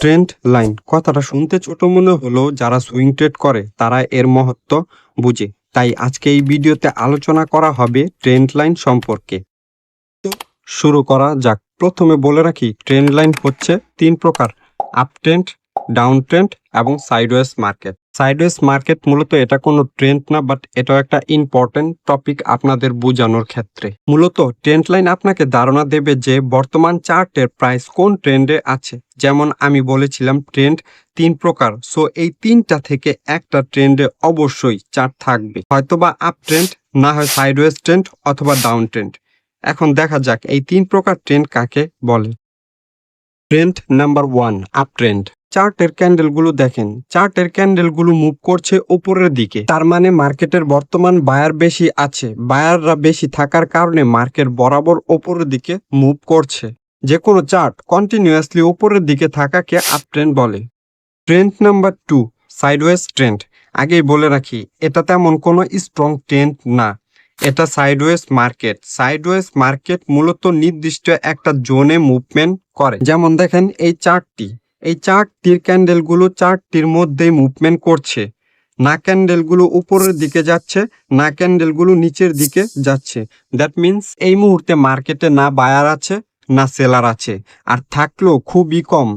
Trend line কথাটা শুনতে ছোট মনে হলেও যারা সুইং ট্রেড করে তারা এর মহত্ব বুঝে। তাই আজকে এই ভিডিওতে আলোচনা করা হবে ট্রেন্ড লাইন সম্পর্কে। তো শুরু করা যাক। প্রথমে বলে রাখি, ট্রেন্ড লাইন হচ্ছে তিন প্রকার: আপ ট্রেন্ড, ডাউন ট্রেন্ড এবং সাইডওয়েজ মার্কেট। সাইডওয়েজ মার্কেট মূলত এটা কোনো ট্রেন্ড না, বাট এটাও একটা ইম্পর্টেন্ট টপিক আপনাদের বোঝানোর ক্ষেত্রে। মূলত ট্রেন্ড লাইন আপনাকে ধারণা দেবে যে বর্তমান চার্টের প্রাইস কোন ট্রেন্ডে আছে। যেমন আমি বলেছিলাম ট্রেন্ড তিন প্রকার, সো এই তিনটা থেকে একটা ট্রেন্ডে অবশ্যই চার্ট থাকবে, হয়তোবা আপ ট্রেন্ড, না হয় সাইডওয়েজ ট্রেন্ড অথবা ডাউন ট্রেন্ড। এখন দেখা যাক এই তিন প্রকার ট্রেন্ড কাকে বলে। Trend number 1, up trend. চার্টের ক্যান্ডেলগুলো দেখেন, চার্টের ক্যান্ডেলগুলো মুভ করছে উপরের দিকে, তার মানে মার্কেটের বর্তমান বায়ার বেশি আছে। বায়াররা বেশি থাকার কারণে মার্কেট বরাবর উপরের দিকে মুভ করছে। যে কোনো চার্ট কন্টিনিউয়াসলি উপরের দিকে থাকাকে আপ ট্রেন্ড বলে। Trend number 2, sideways trend. আগেই বলে রাখি, এটা তেমন কোনো স্ট্রং ট্রেন্ড না, এটা সাইডওয়েজ মার্কেট। সাইডওয়েজ মার্কেট মূলত নির্দিষ্ট একটা জোনে মুভমেন্ট করে। যেমন দেখেন এই চার্টটির ক্যান্ডেলগুলো চার্টটির মধ্যেই মুভমেন্ট করছে। না ক্যান্ডেলগুলো উপরের দিকে যাচ্ছে, না ক্যান্ডেলগুলো নিচের দিকে যাচ্ছে। দ্যাট মিন্স এই মুহূর্তে মার্কেটে না বায়ার আছে না সেলার আছে, আর থাকলেও খুবই কম।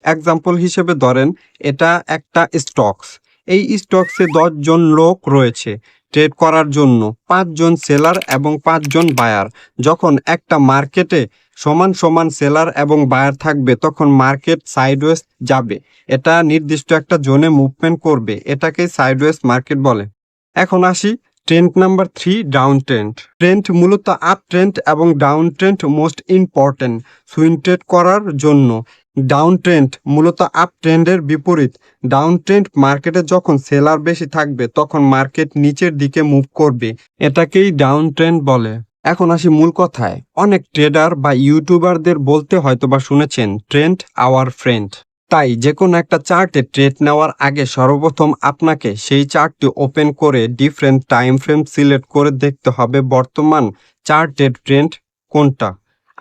এক্সাম্পল হিসেবে ধরেন, এটা একটা স্টকস। এই স্টকসে 10 জন লোক রয়েছে ট্রেড করার জন্য, 5 জন সেলার এবং 5 জন বায়ার। যখন একটা মার্কেটে সমান সমান সেলার এবং বায়ার থাকবে তখন মার্কেট সাইডওয়েজ যাবে, এটা নির্দিষ্ট একটা জোনে মুভমেন্ট করবে, এটাকেই সাইডওয়েজ মার্কেট বলে। এখন আসি trend number 3, down trend. Trend মূলত আপ ট্রেন্ড এবং down trend most important swing trade করার জন্য। ডাউন ট্রেন্ড মূলত আপ ট্রেন্ডের বিপরীত। ডাউন ট্রেন্ড মার্কেটে যখন সেলার বেশি থাকবে তখন মার্কেট নিচের দিকে মুভ করবে, এটাকেই ডাউন ট্রেন্ড বলে। এখন আসি মূল কথায়। অনেক ট্রেডার বা ইউটিউবারদের বলতে হয়তোবা শুনেছেন ট্রেন্ড আওয়ার ফ্রেন্ড। তাই যে কোনো একটা চার্টে ট্রেড নেওয়ার আগে সর্বপ্রথম আপনাকে সেই চার্টটি ওপেন করে ডিফারেন্ট টাইম ফ্রেম সিলেক্ট করে দেখতে হবে বর্তমান চার্টের ট্রেন্ড কোনটা,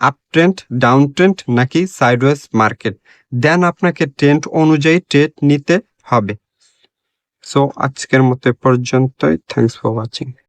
আপ ট্রেন্ড, ডাউন ট্রেন্ড নাকি সাইডওয়েজ মার্কেট। দেন আপনাকে ট্রেন্ড অনুযায়ী ট্রেড নিতে হবে। সো আজকের মতো পর্যন্তই। Thanks for watching.